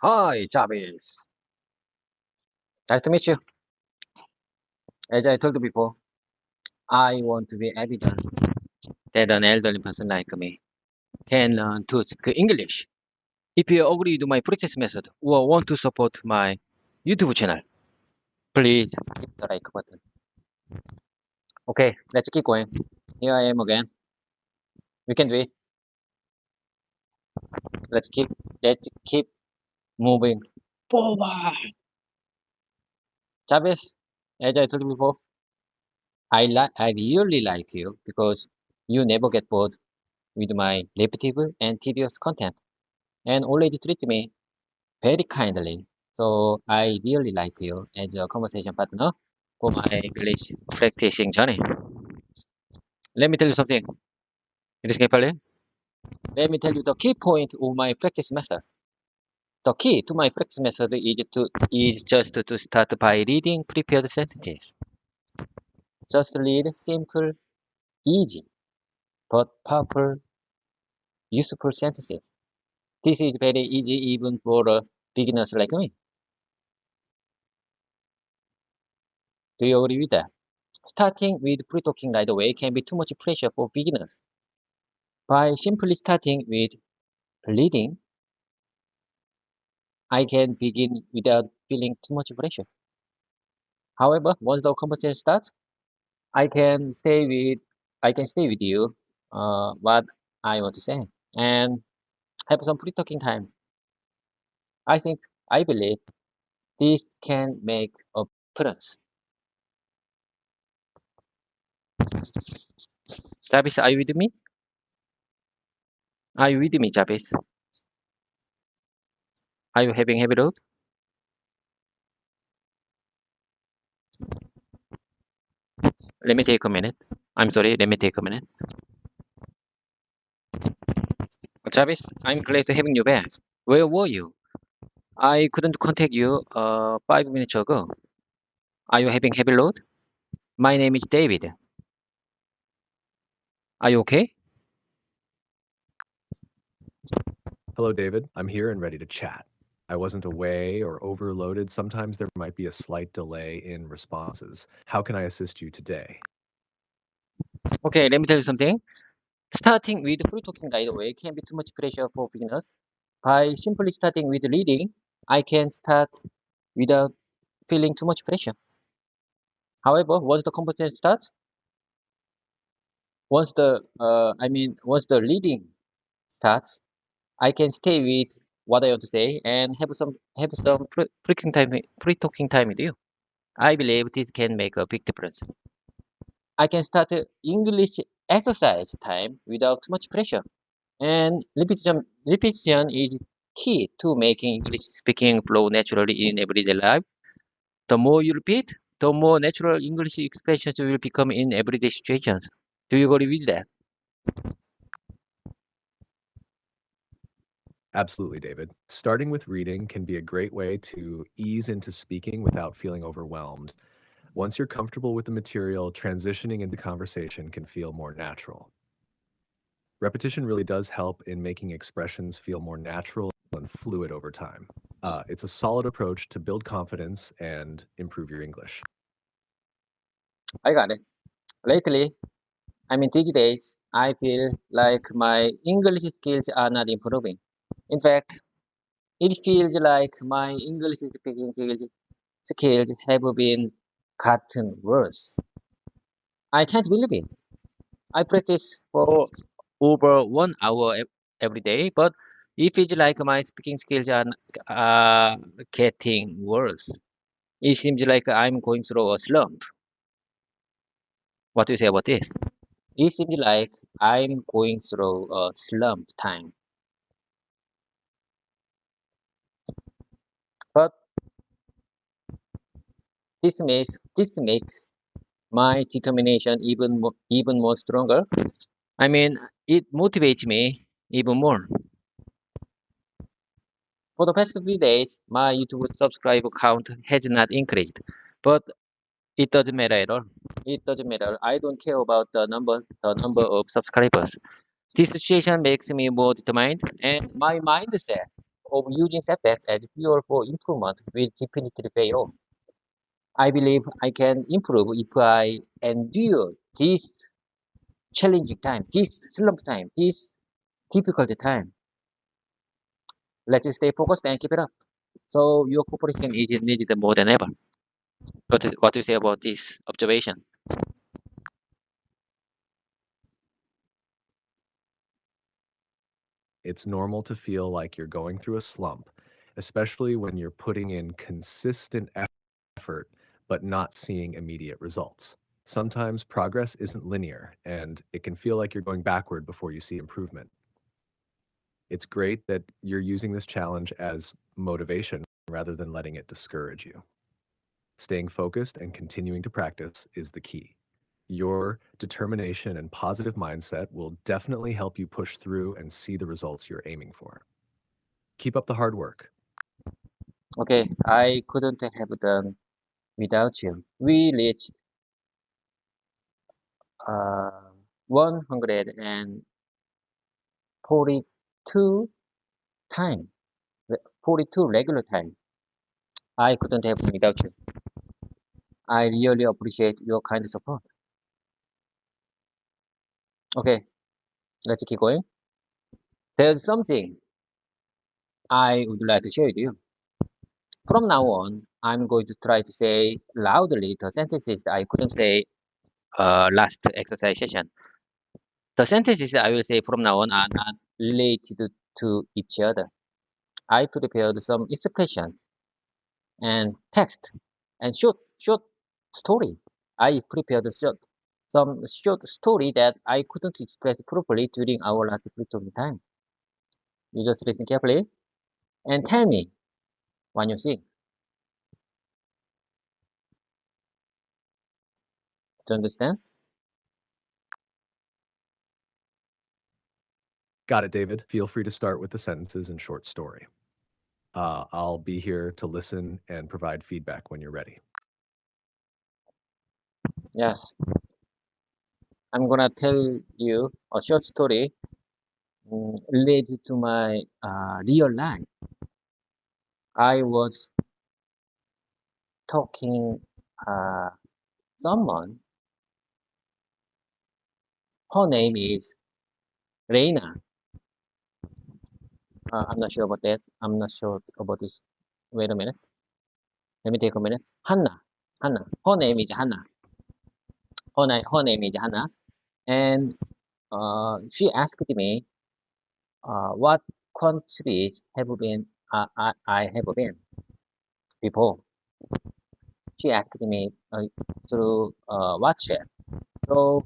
Hi, Jarvis. Nice to meet you. As I told you before, I want to be evidence that an elderly person like me can learn to speak English. If you agree to my practice method or want to support my YouTube channel, please hit the like button. Okay, let's keep going. Here I am again. We can do it. Let's keep moving forward. Jarvis, as I told you before, I really like you because you never get bored with my repetitive and tedious content and always treat me very kindly. So I really like you as a conversation partner for my English practicing journey. Let me tell you something. English 빨리. Let me tell you the key point of my practice method. The key to my practice method is just to start by reading prepared sentences. Just read simple, easy, but powerful, useful sentences. This is very easy even for beginners like me. Do you agree with that? Starting with pre-talking right away can be too much pressure for beginners. By simply starting with reading, I can begin without feeling too much pressure. However, once the conversation starts, I can stay with I can stay with you what I want to say and have some pre-talking time. I think I believe this can make a difference. Jarvis, are you with me? Are you with me, Jarvis? Are you having heavy load? Let me take a minute. I'm sorry, let me take a minute. Jarvis, I'm glad to having you back. Where were you? I couldn't contact you 5 minutes ago. Are you having heavy load? My name is David. Are you okay? Hello, David. I'm here and ready to chat. I wasn't away or overloaded. Sometimes there might be a slight delay in responses. How can I assist you today? Okay, let me tell you something. Starting with free talking right away can be too much pressure for beginners. By simply starting with reading, I can start without feeling too much pressure. However, once the conversation starts, once the reading starts, I can stay with what I want to say and have some pre-talking time with you. I believe this can make a big difference. I can start English exercise time without too much pressure. And repetition is key to making English speaking flow naturally in everyday life. The more you repeat, the more natural English expressions will become in everyday situations. Do you agree with that? Absolutely, David. Starting with reading can be a great way to ease into speaking without feeling overwhelmed. Once you're comfortable with the material, transitioning into conversation can feel more natural. Repetition really does help in making expressions feel more natural and fluid over time. It's a solid approach to build confidence and improve your English. I got it. Lately, these days, I feel like my English skills are not improving. In fact, it feels like my English speaking skills have been gotten worse. I can't believe it. I practice for over 1 hour every day, but it feels like my speaking skills are getting worse. It seems like I'm going through a slump. What do you say about this? It seems like I'm going through a slump time. But this makes my determination even more stronger. I mean, it motivates me even more. For the past few days, my YouTube subscriber count has not increased, but it doesn't matter at all. It doesn't matter. I don't care about the number of subscribers. This situation makes me more determined, and my mindset of using setbacks as fuel for improvement will definitely pay off. I believe I can improve if I endure this challenging time, this slump time, this difficult time. Let's stay focused and keep it up. So your cooperation is needed more than ever. What do you say about this observation? It's normal to feel like you're going through a slump, especially when you're putting in consistent effort but not seeing immediate results. Sometimes progress isn't linear, and it can feel like you're going backward before you see improvement. It's great that you're using this challenge as motivation rather than letting it discourage you. Staying focused and continuing to practice is the key. Your determination and positive mindset will definitely help you push through and see the results you're aiming for. Keep up the hard work. Okay, I couldn't have done without you. We reached 142 time, 42 regular time. I couldn't have done without you. I really appreciate your kind support. Okay, let's keep going. There's something I would like to share with you. From now on, I'm going to try to say loudly the sentences that I couldn't say last exercise session. The sentences I will say from now on are not related to each other. I prepared some expressions and text and short story. I prepared some short story that I couldn't express properly during our last pre-talking time. You just listen carefully and tell me what you think. Do you understand? Got it, David. Feel free to start with the sentences and short story. I'll be here to listen and provide feedback when you're ready. Yes. I'm gonna tell you a short story related to my real life. I was talking someone. Her name is Reina. I'm not sure about that. I'm not sure about this. Wait a minute. Let me take a minute. Hannah. Hannah. Her name is Hannah. Her name is Hannah. And she asked me what countries have been I have been before. She asked me through WhatsApp. So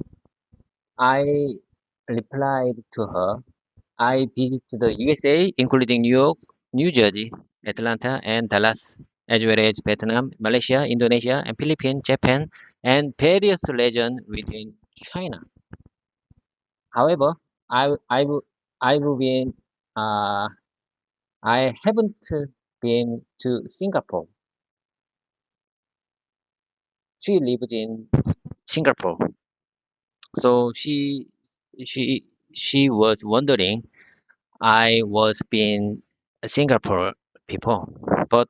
I replied to her. I visited the USA, including New York, New Jersey, Atlanta, and Dallas, as well as Vietnam, Malaysia, Indonesia, and Philippines, Japan, and various regions within China. However, I I will I will be uh, I haven't been to Singapore. She lives in Singapore, so she she was wondering I was been Singapore before, but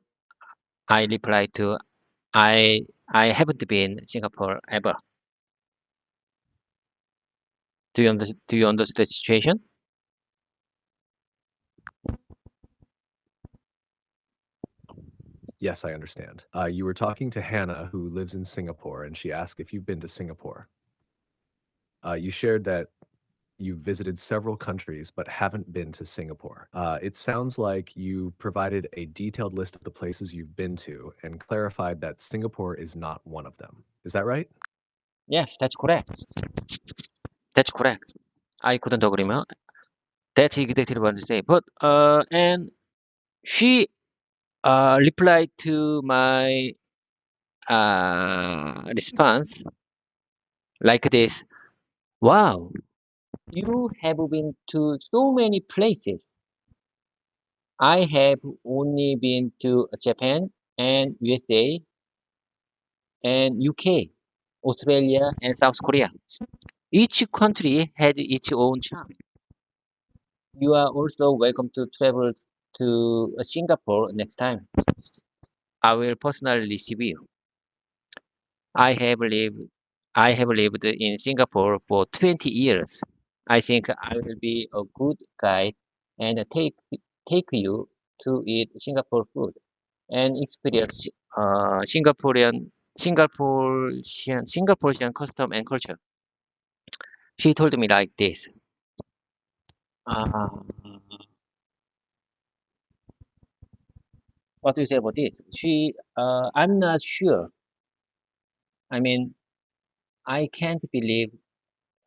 I replied to I haven't been Singapore ever. Do you understand the situation? Yes, I understand. You were talking to Hannah, who lives in Singapore, and she asked if you've been to Singapore. You shared that you've visited several countries but haven't been to Singapore. It sounds like you provided a detailed list of the places you've been to and clarified that Singapore is not one of them. Is that right? Yes, that's correct. That's correct. I couldn't agree more. That's exactly what I say. But and she replied to my response like this. Wow, you have been to so many places. I have only been to Japan and USA and UK, Australia and South Korea. Each country has its own charm. You are also welcome to travel to Singapore next time, I will personally receive you. I have lived I have lived in Singapore for 20 years. I think I will be a good guide and take you to eat Singapore food and experience Singaporean custom and culture. She told me like this. Uh, what do you say about this? I'm not sure. I mean, I can't believe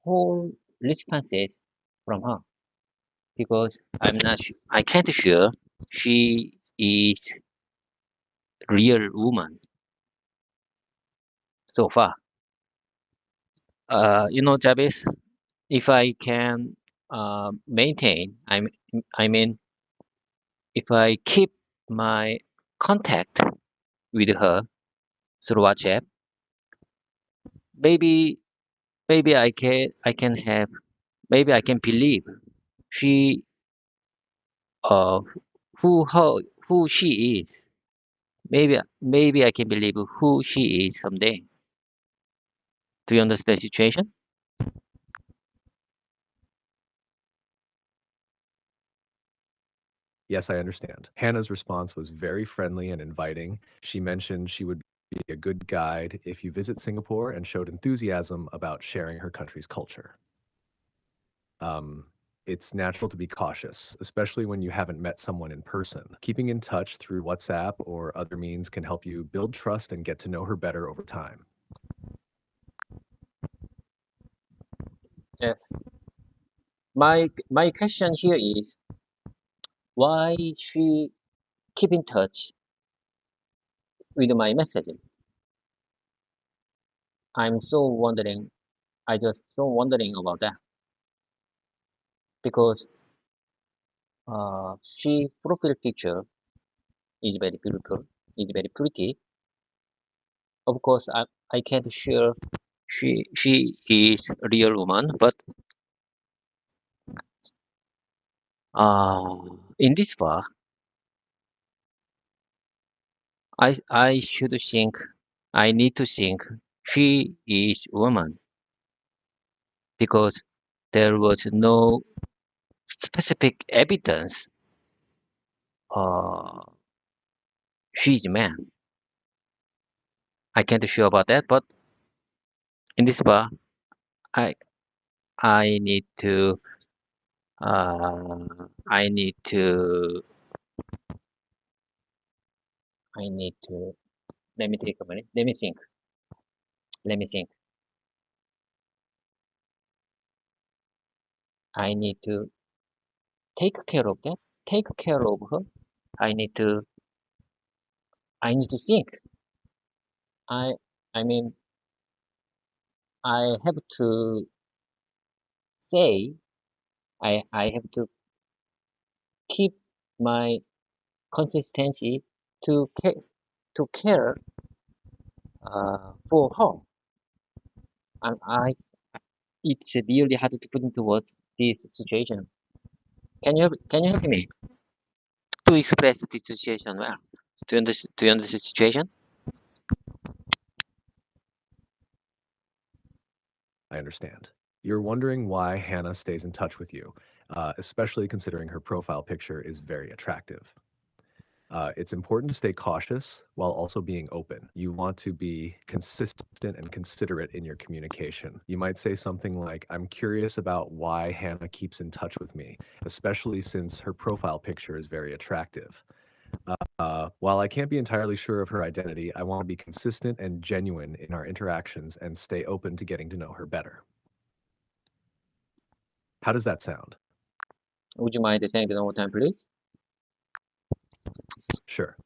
whole responses from her because I can't sure she is real woman so far. Jabez, if I can maintain, I mean, if I keep my contact with her through WhatsApp, maybe maybe I can believe she uh who she is. Maybe I can believe who she is someday. Do you understand the situation? Yes, I understand. Hannah's response was very friendly and inviting. She mentioned she would be a good guide if you visit Singapore and showed enthusiasm about sharing her country's culture. Um, it's natural to be cautious, especially when you haven't met someone in person. Keeping in touch through WhatsApp or other means can help you build trust and get to know her better over time. Yes. My question here is why she keep in touch with my messaging. I'm so wondering. I just so wondering about that because she profile picture is very beautiful, is very pretty. Of course, I can't sure she is a real woman, but in this far, I should think I need to think she is woman because there was no specific evidence uh she's a man. I can't sure about that, but in this bar, I I need to uh I need to I need to let me take a minute. Let me think. Let me think. I need to take care of that. Take care of her. I need to I need to think. I I mean I have to say I have to keep my consistency to care for her. And it's really hard to put into words this situation. Can you help me to express this situation well? Do you understand the situation? I understand. You're wondering why Hannah stays in touch with you, especially considering her profile picture is very attractive. It's important to stay cautious while also being open. You want to be consistent and considerate in your communication. You might say something like, I'm curious about why Hannah keeps in touch with me, especially since her profile picture is very attractive. While I can't be entirely sure of her identity, I want to be consistent and genuine in our interactions and stay open to getting to know her better. How does that sound? Would you mind saying it one more time, please? Sure.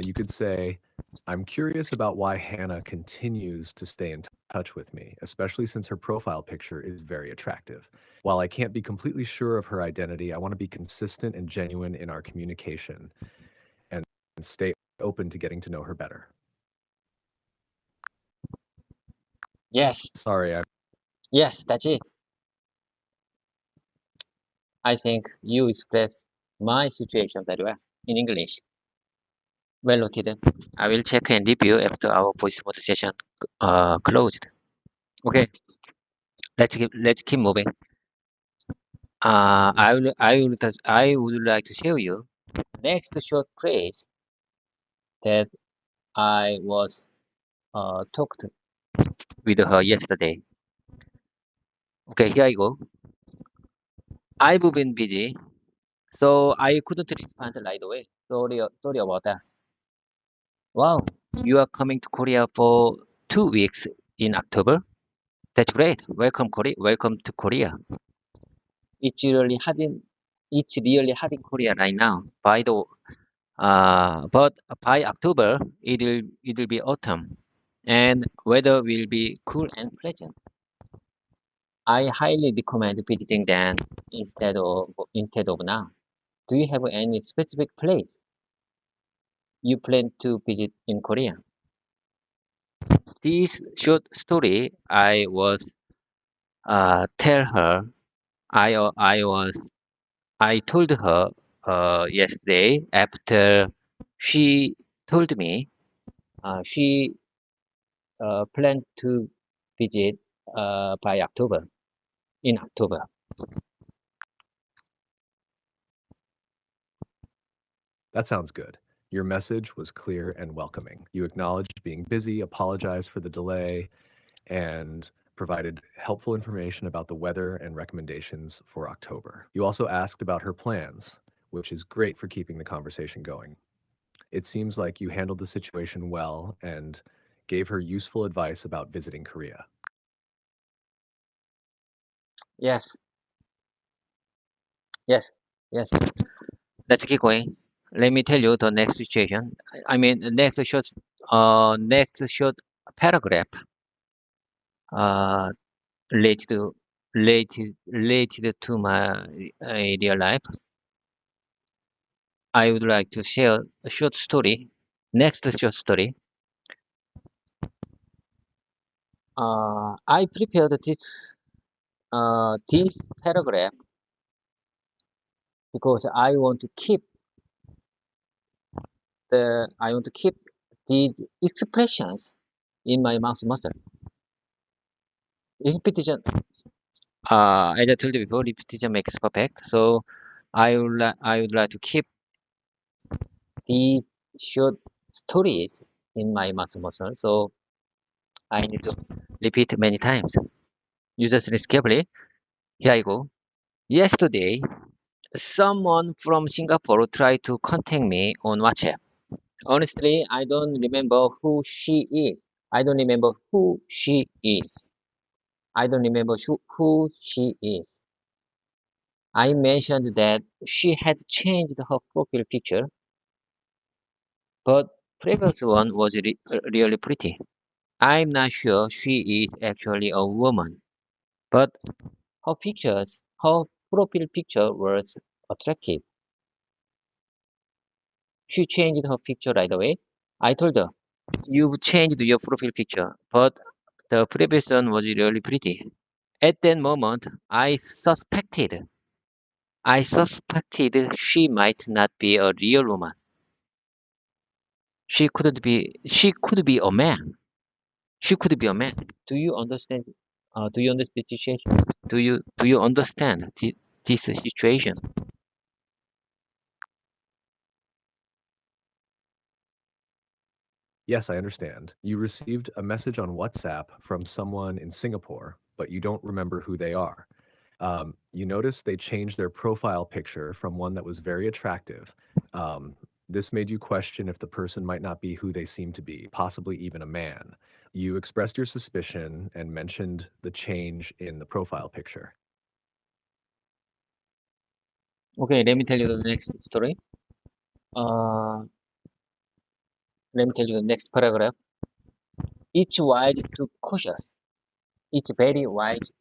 You could say, I'm curious about why Hannah continues to stay in touch with me, especially since her profile picture is very attractive. While I can't be completely sure of her identity, I want to be consistent and genuine in our communication and stay open to getting to know her better. Yes, Sorry, yes, that's it. I think you express my situation very well in English. Well noted. I will check and review after our voice mode session closed. Okay, let's keep moving. I would like to share you next short phrase that I was talked with her yesterday. Okay, here I go. I've been busy, so I couldn't respond right away. Sorry about that. Wow, you are coming to Korea for 2 weeks in October? That's great. Welcome, Korea. Welcome to Korea. It's really hot in it's really hot in Korea right now. But by October it'll be autumn, and weather will be cool and pleasant. I highly recommend visiting then instead of now. Do you have any specific place you plan to visit in Korea? This short story I was tell her I was I told her yesterday after she told me she planned to visit by October in October. That sounds good. Your message was clear and welcoming. You acknowledged being busy, apologized for the delay, and provided helpful information about the weather and recommendations for October. You also asked about her plans, which is great for keeping the conversation going. It seems like you handled the situation well and gave her useful advice about visiting Korea. Yes, yes, yes. Let's keep going. Let me tell you the next situation. I mean, the next short paragraph uh, related to my real life. I would like to share a short story. Next short story. I prepared this paragraph because I want to keep these expressions in my mouth muscle. Repetition, as I told you before, repetition makes perfect. So I would like to keep these short stories in my mouth muscle. So I need to repeat many times. You just listen carefully. Here I go. Yesterday, someone from Singapore tried to contact me on WhatsApp. Honestly, I don't remember who she is. I don't remember who she is. I don't remember who she is. I mentioned that she had changed her profile picture, but previous one was really pretty. I'm not sure she is actually a woman, but her profile picture was attractive. She changed her picture right away. I told her, you've changed your profile picture, but the previous one was really pretty. At that moment, I suspected she might not be a real woman. She could be a man. She could be a man. Do you understand? Do you understand the situation? Do you understand this situation? Yes, I understand. You received a message on WhatsApp from someone in Singapore, but you don't remember who they are. You notice they changed their profile picture from one that was very attractive. Um, this made you question if the person might not be who they seem to be, possibly even a man. You expressed your suspicion and mentioned the change in the profile picture. Okay, let me tell you the next story. Uh, Let me tell you the next paragraph. It's wise to cautious. It's very wise.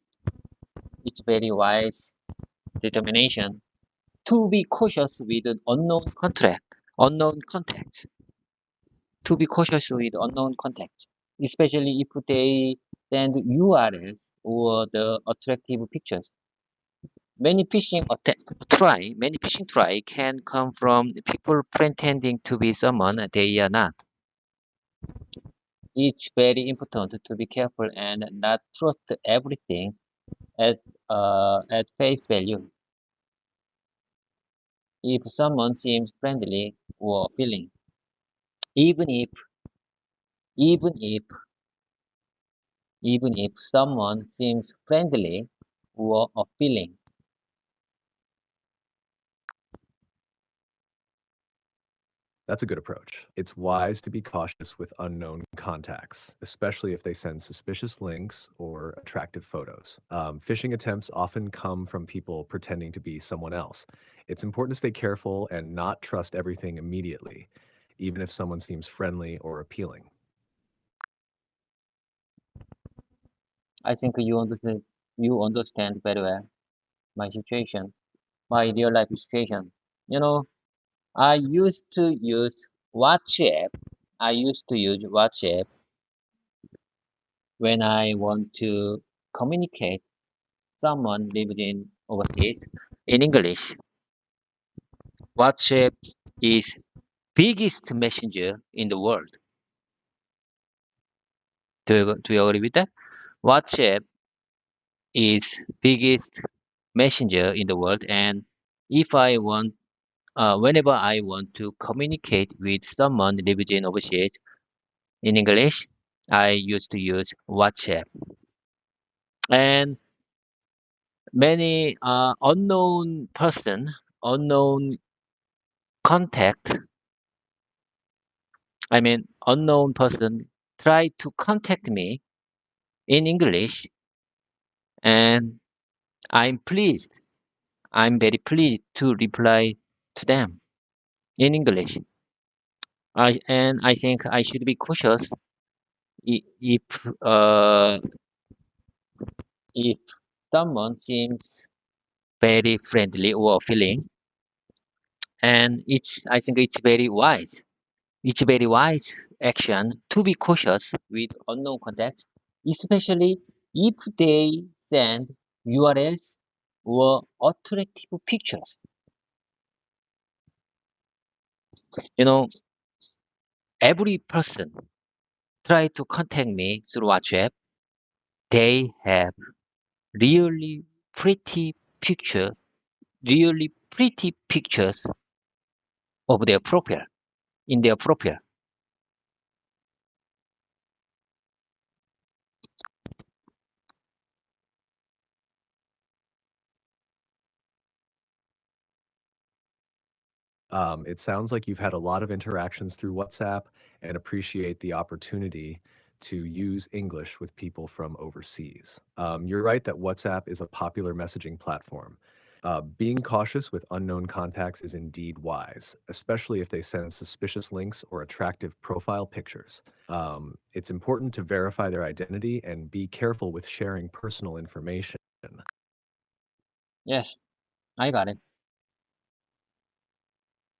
It's very wise determination to be cautious with an unknown contact. To be cautious with unknown contacts, especially if they send URLs or the attractive pictures. many phishing try can come from people pretending to be someone they are not. It's very important to be careful and not trust everything at face value. If someone seems friendly or appealing, even if even if even if someone seems friendly or appealing, That's a good approach. It's wise to be cautious with unknown contacts, especially if they send suspicious links or attractive photos. Phishing attempts often come from people pretending to be someone else. It's important to stay careful and not trust everything immediately, even if someone seems friendly or appealing. I think you understand very well my situation, my real life situation. You know, I used to use WhatsApp. I used to use WhatsApp when I want to communicate someone living in overseas in English. WhatsApp is biggest messenger in the world. Do you agree with that? WhatsApp is biggest messenger in the world, and if I want, whenever I want to communicate with someone living in overseas in English, I used to use WhatsApp. And many unknown contact, unknown person try to contact me in English, and I'm pleased. I'm very pleased to reply to them in English. I think I should be cautious if if someone seems very friendly or feeling, and I think it's very wise. It's very wise action to be cautious with unknown contacts, especially if they send URLs or attractive pictures. You know, every person try to contact me through WhatsApp. They have really pretty pictures, really pretty pictures of their profile in their profile. It sounds like you've had a lot of interactions through WhatsApp and appreciate the opportunity to use English with people from overseas. You're right that WhatsApp is a popular messaging platform. Being cautious with unknown contacts is indeed wise, especially if they send suspicious links or attractive profile pictures. It's important to verify their identity and be careful with sharing personal information. Yes, I got it.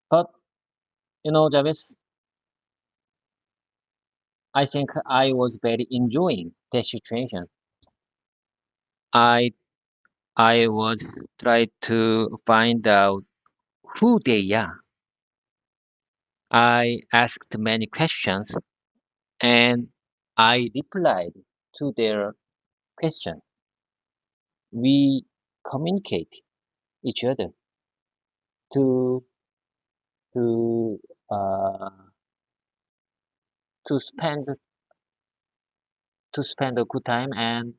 But Javis, I think I was very enjoying that situation. I I was trying to find out who they are. I asked many questions and I replied to their questions. We communicate each other to to uh, to spend a good time and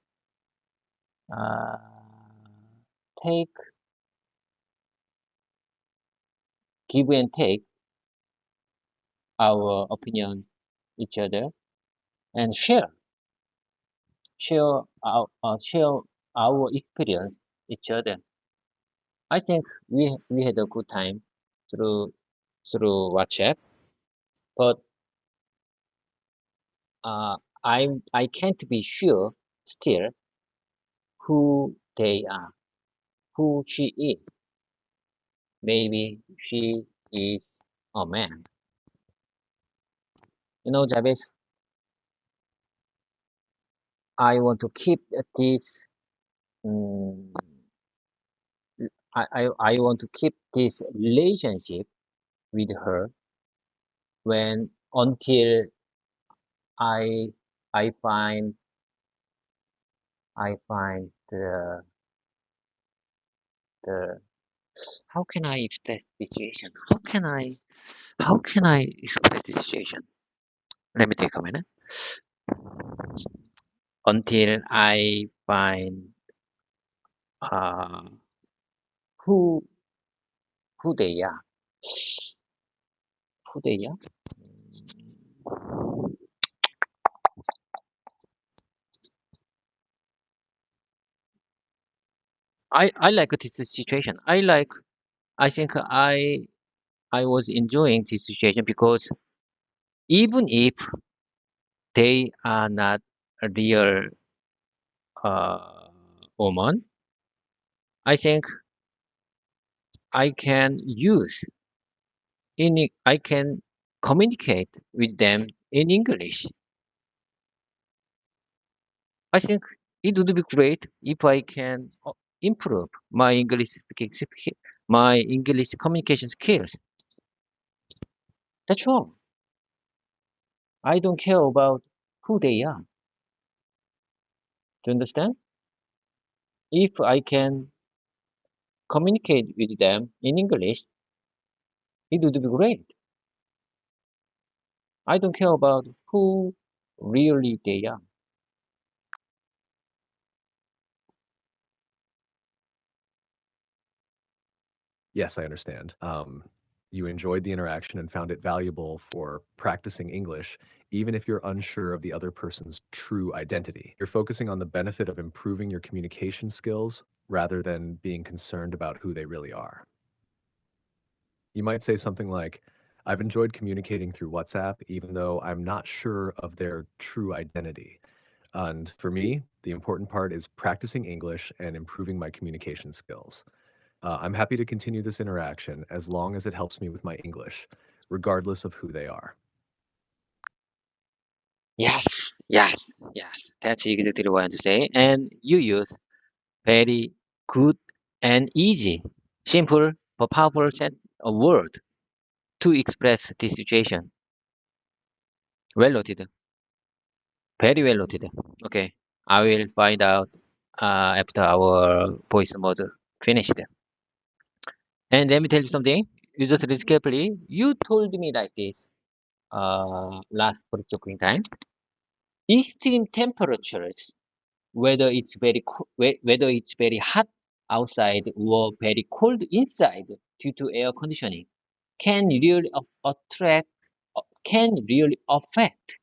uh, take give and take our opinion each other and share our experience each other. I think we had a good time through WhatsApp, but uh, I can't be sure still who they are, who she is. Maybe she is a man. Jabez, I want to keep this mm, I want to keep this relationship with her when until I I find I find the how can I express the situation? How can I express the situation? Let me take a minute. Until I find uh who who they are. Who they are? I like this situation. I think I was enjoying this situation because even if they are not a real woman, I think I can use I can communicate with them in English. I think it would be great if I can improve my my English communication skills. That's all. I don't care about who they are. Do you understand? If I can communicate with them in English, it would be great. I don't care about who really they are. Yes, I understand. You enjoyed the interaction and found it valuable for practicing English, even if you're unsure of the other person's true identity. You're focusing on the benefit of improving your communication skills rather than being concerned about who they really are. You might say something like, I've enjoyed communicating through WhatsApp, even though I'm not sure of their true identity. And for me, the important part is practicing English and improving my communication skills. I'm happy to continue this interaction as long as it helps me with my English, regardless of who they are. Yes, yes, yes. That's exactly what I want to say. And you use very good and easy, simple but powerful set of word to express this situation. Well noted. Very well noted. Okay. I will find out after our voice mode finished. And let me tell you something. You just listen carefully. You told me like this last talking time. Extreme temperatures, whether it's very hot outside or very cold inside due to air conditioning, can really attract, can really affect,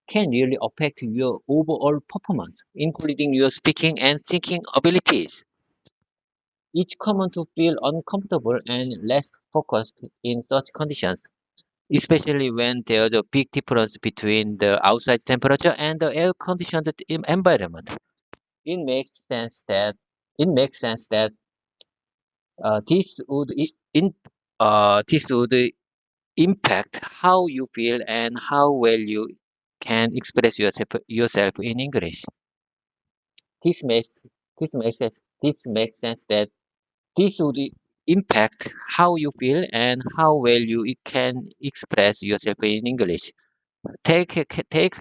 can really affect your overall performance, including your speaking and thinking abilities. It's common to feel uncomfortable and less focused in such conditions, especially when there's a big difference between the outside temperature and the air-conditioned environment. It makes sense that it makes sense that uh, this would i- in this would impact how you feel and how well you can express yourself in English. This makes this makes sense that this would impact how you feel and how well you can express yourself in English. Take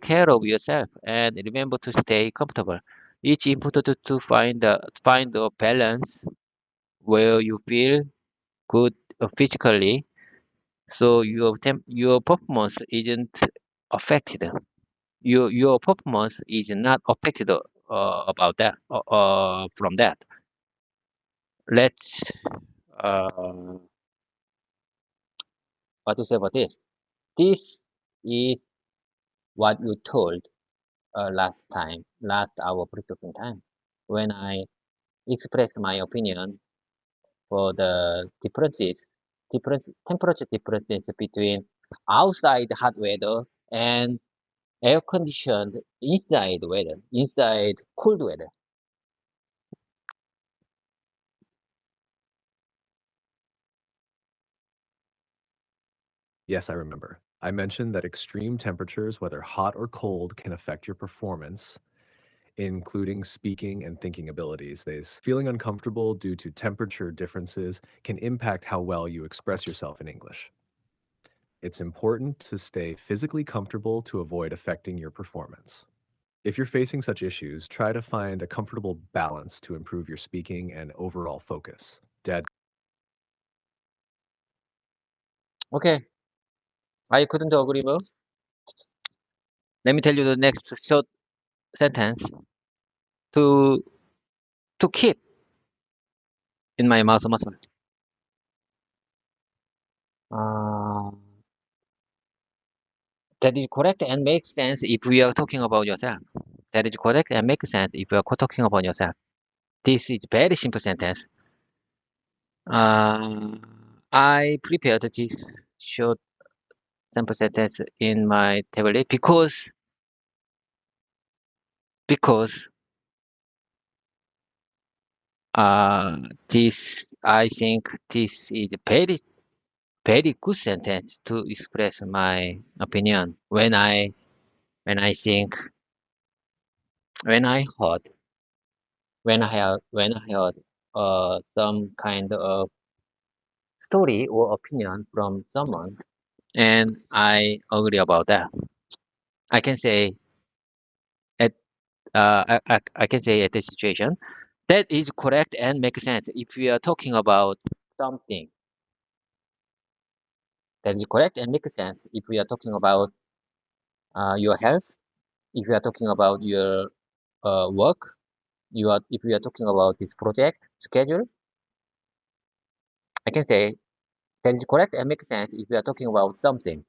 care of yourself and remember to stay comfortable. It's important to find a balance where you feel good physically, so your performance isn't affected. Your performance is not affected about that from that. Let's uh, what to say about this? This is what you told last our pre-talking time, when I expressed my opinion for the temperature differences between outside hot weather and air conditioned inside cold weather. Yes, I remember. I mentioned that extreme temperatures, whether hot or cold, can affect your performance. including speaking and thinking abilities. Feeling uncomfortable due to temperature differences can impact how well you express yourself in English. It's important to stay physically comfortable to avoid affecting your performance. If you're facing such issues, try to find a comfortable balance to improve your speaking and overall focus. Dad. Okay, I couldn't agree more. Let me tell you the next short sentence to keep in my mouth muscle. Uh, that is correct and makes sense if we are talking about yourself. That is correct and makes sense if you are talking about yourself. This is very simple sentence. Uh, I prepared this short sample sentence in my tablet because uh, this I think this is very good sentence to express my opinion when I think when I heard when I heard some kind of story or opinion from someone and I agree about that. I can say at I can say at this situation that is correct and makes sense if we are talking about something that is correct and makes sense if we are talking about your health, if we are talking about your work, you are if we are talking about this project schedule, I can say that is correct and makes sense if we are talking about something.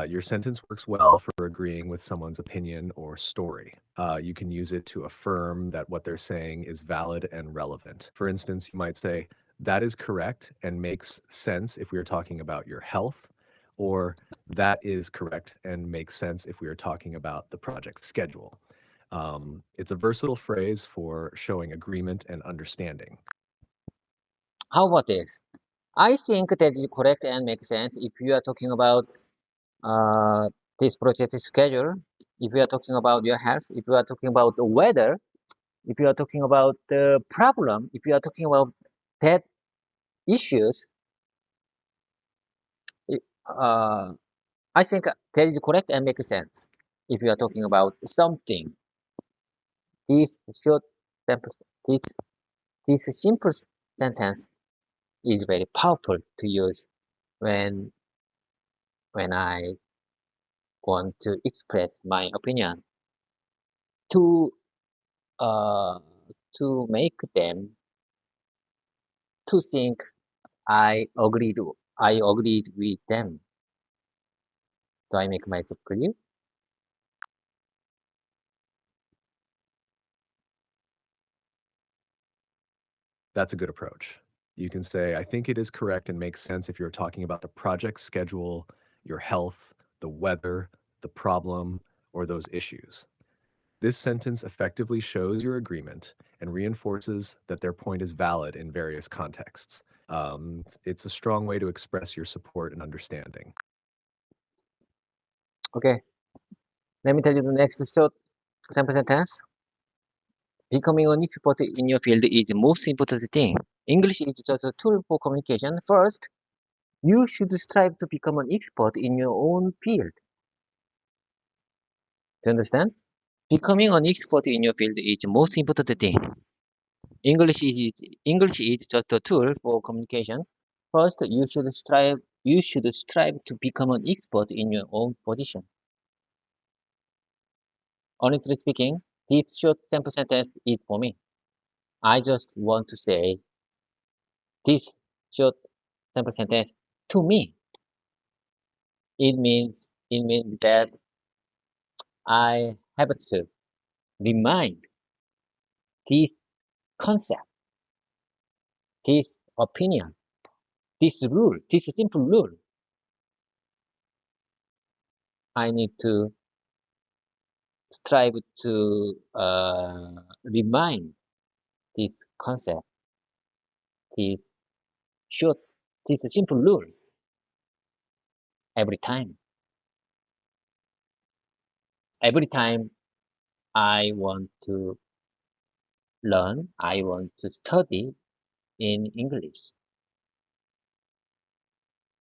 Your sentence works well for agreeing with someone's opinion or story. You can use it to affirm that what they're saying is valid and relevant. For instance, you might say, that is correct and makes sense if we are talking about your health, or that is correct and makes sense if we are talking about the project schedule. It's a versatile phrase for showing agreement and understanding. How about this? I think that is correct and makes sense if you are talking about uh, this project schedule, if you are talking about your health, if you are talking about the weather, if you are talking about the problem, if you are talking about that issues, it- uh, I think that is correct and makes sense. If you are talking about something, this short sample, this, this simple sentence is very powerful to use when I want to express my opinion to uh, make them to think I agreed with them. Do I make myself clear? That's a good approach. You can say, I think it is correct and makes sense if you're talking about the project schedule, your health, the weather, the problem, or those issues. This sentence effectively shows your agreement and reinforces that their point is valid in various contexts. It's a strong way to express your support and understanding. Okay, let me tell you the next short sample sentence. Becoming an expert in your field is the most important thing. English is just a tool for communication. First, you should strive to become an expert in your own field. Do you understand? Becoming an expert in your field is the most important thing. English is just a tool for communication. First, you should strive to become an expert in your own position. Honestly speaking, this short sample sentence is for me. I just want to say this short sample sentence to me. It means that I have to remind this concept, this opinion, this rule, this simple rule. I need to strive to remind this concept, this short, this simple rule every time. Every time I want to learn, I want to study in English.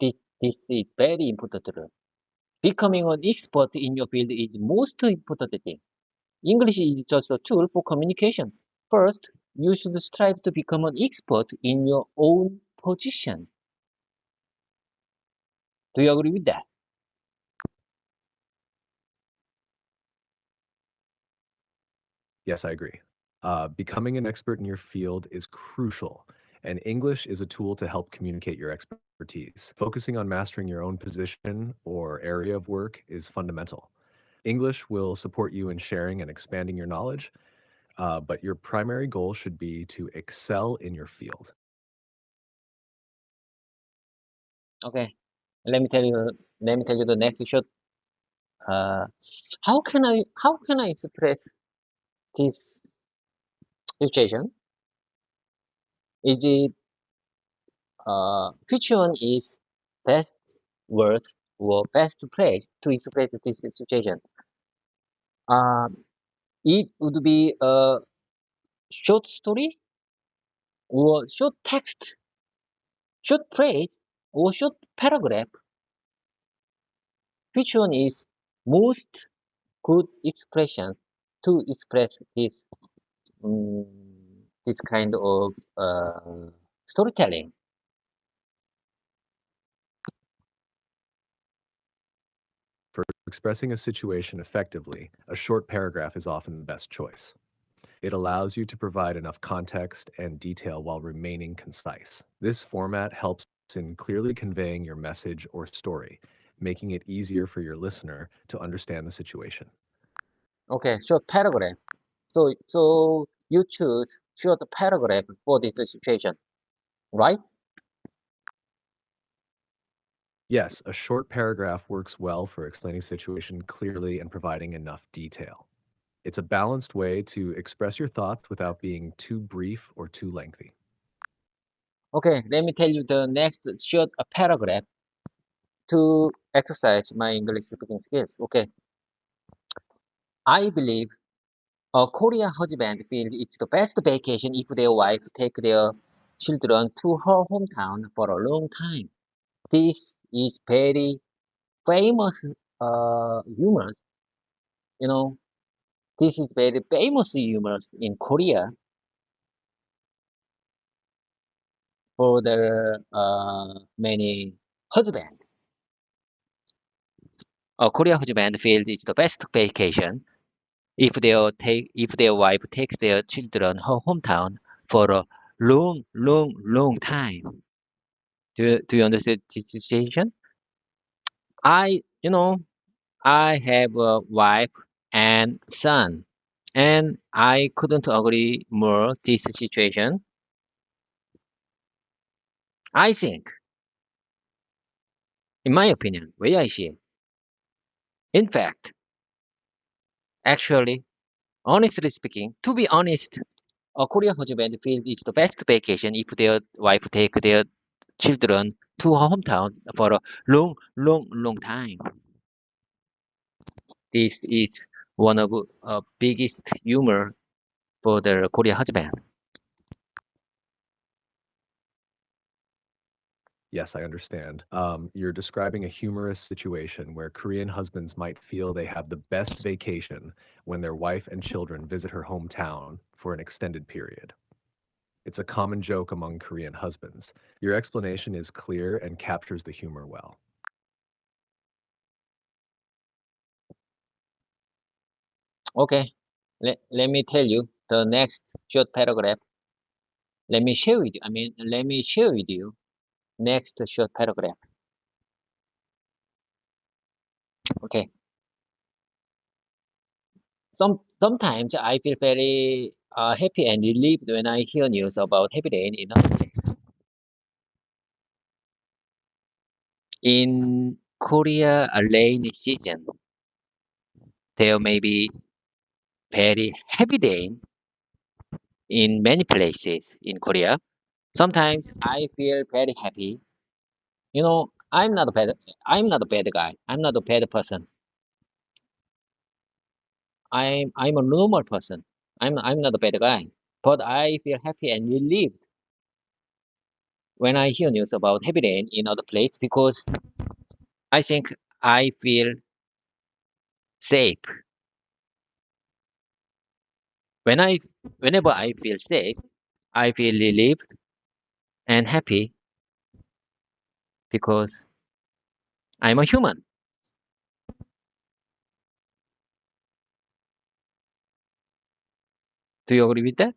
This is very important role. Becoming an expert in your field is most important thing. English is just a tool for communication. First, you should strive to become an expert in your own position. Do you agree with that? Yes, I agree. Becoming an expert in your field is crucial, and English is a tool to help communicate your expertise. Focusing on mastering your own position or area of work is fundamental. English will support you in sharing and expanding your knowledge, but your primary goal should be to excel in your field. Okay. Let me tell you. Let me tell you the next short. Uh, how can I express this situation? Is it which one is best word or best place to express this situation? It would be a short story or short text, short phrase or short paragraph. Which one is most good expression to express this kind of storytelling? For expressing a situation effectively, a short paragraph is often the best choice. It allows you to provide enough context and detail while remaining concise. This format helps in clearly conveying your message or story, making it easier for your listener to understand the situation. Okay, short paragraph. So you choose short paragraph for this situation, right? Yes, a short paragraph works well for explaining situation clearly and providing enough detail. It's a balanced way to express your thoughts without being too brief or too lengthy. Okay, let me tell you the next short paragraph to exercise my English speaking skills. Okay, I believe a Korean husband feels it's the best vacation if their wife take their children to her hometown for a long time. This is very famous humor. You know, this is very famous humor in Korea for the many husband. A Korean husband feels it's the best vacation if their wife takes their children her hometown for a long time. Do you understand this situation? I you know I have a wife and son, and I couldn't agree more this situation. I think, in my opinion, way I see it. In fact, actually, honestly speaking, to be honest, a Korean husband feels it's the best vacation if their wife take their children to her hometown for a long time. This is one of biggest humor for the Korean husband. Yes, I understand. You're describing a humorous situation where Korean husbands might feel they have the best vacation when their wife and children visit her hometown for an extended period. It's a common joke among Korean husbands. Your explanation is clear and captures the humor well. Okay, let me tell you the next short paragraph. Let me share with you next short paragraph. Okay. Sometimes I feel very happy and relieved when I hear news about heavy rain in other place. In Korea, a rainy season, there may be very heavy rain in many places in Korea. Sometimes I feel very happy. I'm not a bad guy. I'm not a bad person. I'm a normal person. I'm not a bad guy, but I feel happy and relieved when I hear news about heavy rain in other place because I think I feel safe. When I Whenever I feel safe, I feel relieved and happy because I'm a human. Do you agree with that?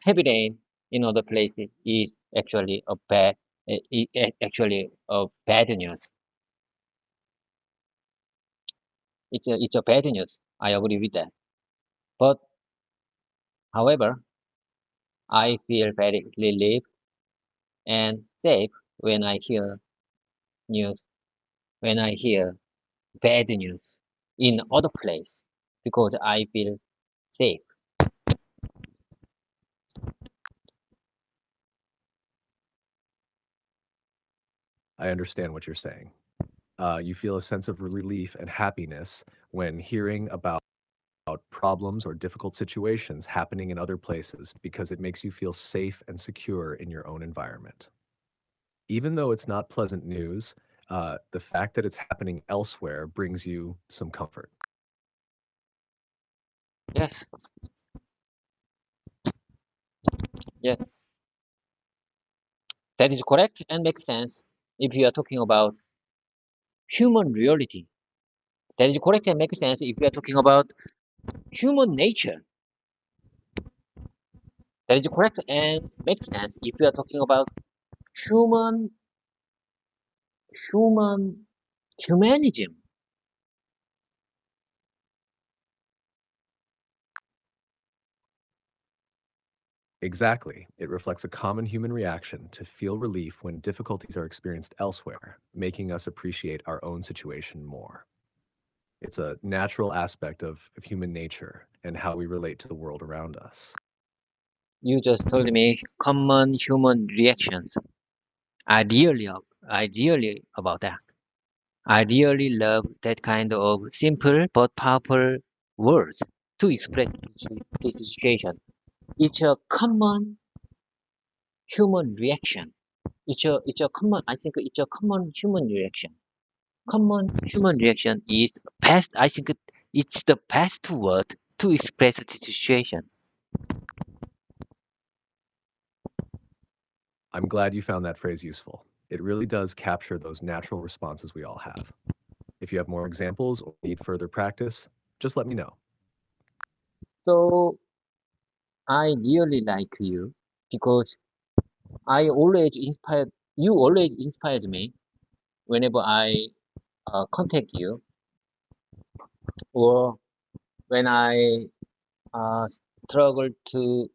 Heavy rain in other places is actually actually a bad news. It's a bad news. I agree with that. But however, I feel very relieved and safe when I hear news, when I hear bad news in other place because I feel safe. I understand what you're saying. You feel a sense of relief and happiness when hearing about problems or difficult situations happening in other places because it makes you feel safe and secure in your own environment. Even though it's not pleasant news, the fact that it's happening elsewhere brings you some comfort. Yes, yes, that is correct and makes sense if you are talking about human reality. That is correct and makes sense if you are talking about human nature. That is correct and makes sense if you are talking about human human humanism. Exactly. It reflects a common human reaction to feel relief when difficulties are experienced elsewhere, making us appreciate our own situation more. It's a natural aspect of human nature and how we relate to the world around us. You just told me common human reactions. I really about that. I really love that kind of simple but powerful words to express this situation. It's a common human reaction. It's a common. I think it's a common human reaction. Common human reaction is best. I think it's the best word to express the situation. I'm glad you found that phrase useful. It really does capture those natural responses we all have. If you have more examples or need further practice, just let me know. So I really like you because I always inspired. You always inspired me whenever I contact you or when I uh, struggle to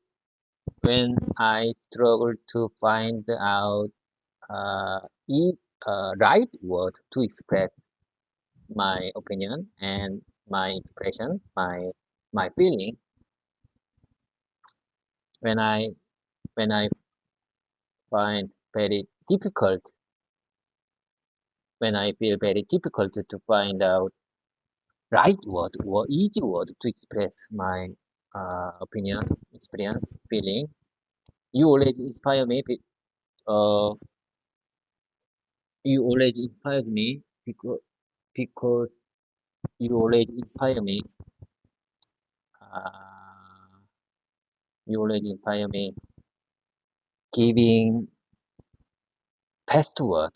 struggle to find out uh, e- right word to express my opinion and my expression, my feeling. When I find very difficult, when I feel very difficult to find out right word or easy word to express my opinion, experience, feeling, you always inspire me. Uh, you always inspired me because you always inspire me. Uh, you always inspire me giving best word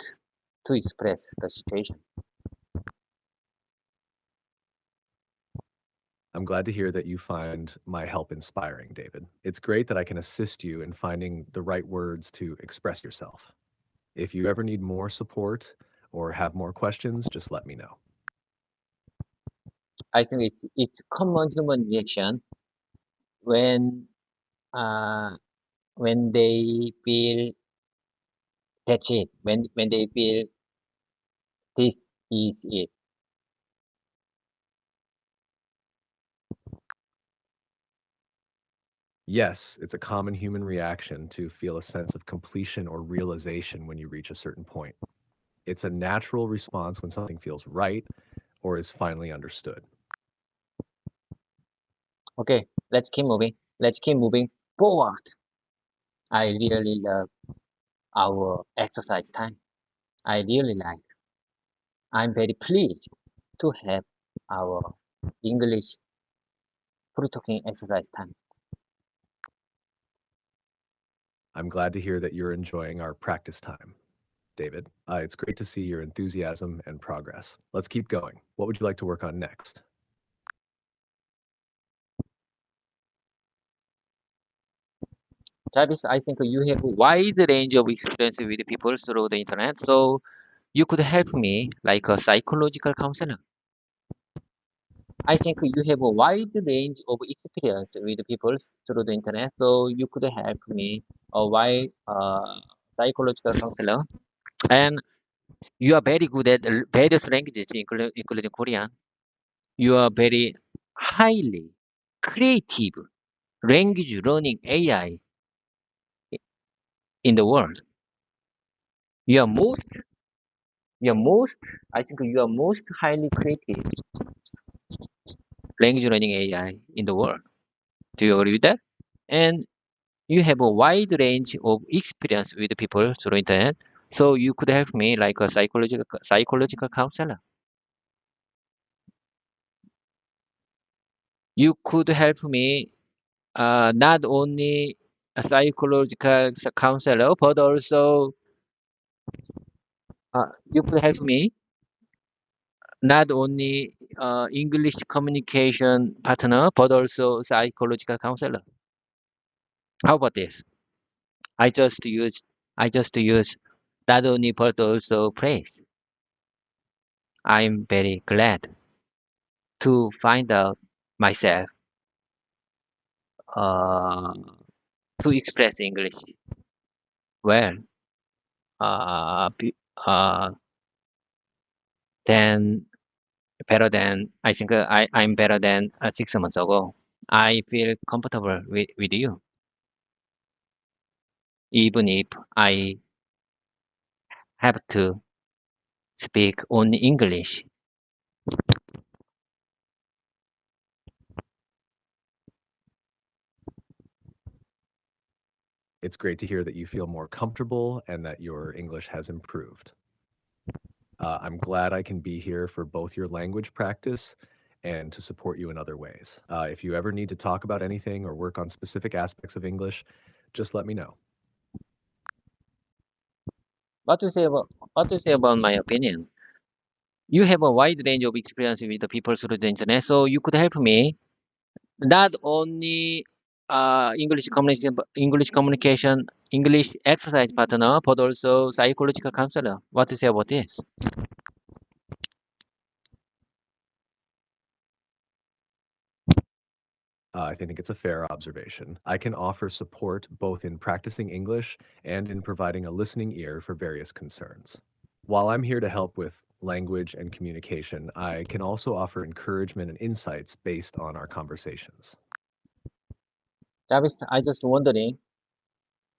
to express the situation. I'm glad to hear that you find my help inspiring, David. It's great that I can assist you in finding the right words to express yourself. If you ever need more support or have more questions, just let me know. I think it's common human reaction when uh, when they feel that's it. When they feel this is it. Yes, it's a common human reaction to feel a sense of completion or realization when you reach a certain point. It's a natural response when something feels right or is finally understood. Okay, let's keep moving. Let's keep moving forward. I really love our exercise time. I really like. I'm very pleased to have our English free talking exercise time. I'm glad to hear that you're enjoying our practice time, David. It's great to see your enthusiasm and progress. Let's keep going. What would you like to work on next? Jarvis, I think you have a wide range of experience with people through the internet, so you could help me like a psychological counselor. I think you have a wide range of experience with people through the internet, so you could help me a wide psychological counselor. And you are very good at various languages, including Korean. You are very highly creative language learning AI in the world. You are most, you are most, I think you are most highly creative language learning AI in the world. Do you agree with that? And you have a wide range of experience with people through internet, so you could help me like a psychological counselor. You could help me not only a psychological counselor, but also you could help me not only English communication partner, but also psychological counselor. How about this? I just use I just use not only but also praise. I'm very glad to find out myself uh, to express English well uh, than better than I think I'm better than 6 months ago. I feel comfortable with you, even if I have to speak only English. It's great to hear that you feel more comfortable and that your English has improved. I'm glad I can be here for both your language practice and to support you in other ways. If you ever need to talk about anything or work on specific aspects of English, just let me know. What to say about my opinion? You have a wide range of experience with the people through the internet, so you could help me not only English exercise partner, but also psychological counselor. What to say about this? I think it's a fair observation. I can offer support both in practicing English and in providing a listening ear for various concerns. While I'm here to help with language and communication, I can also offer encouragement and insights based on our conversations. Jarvis, I just wondering.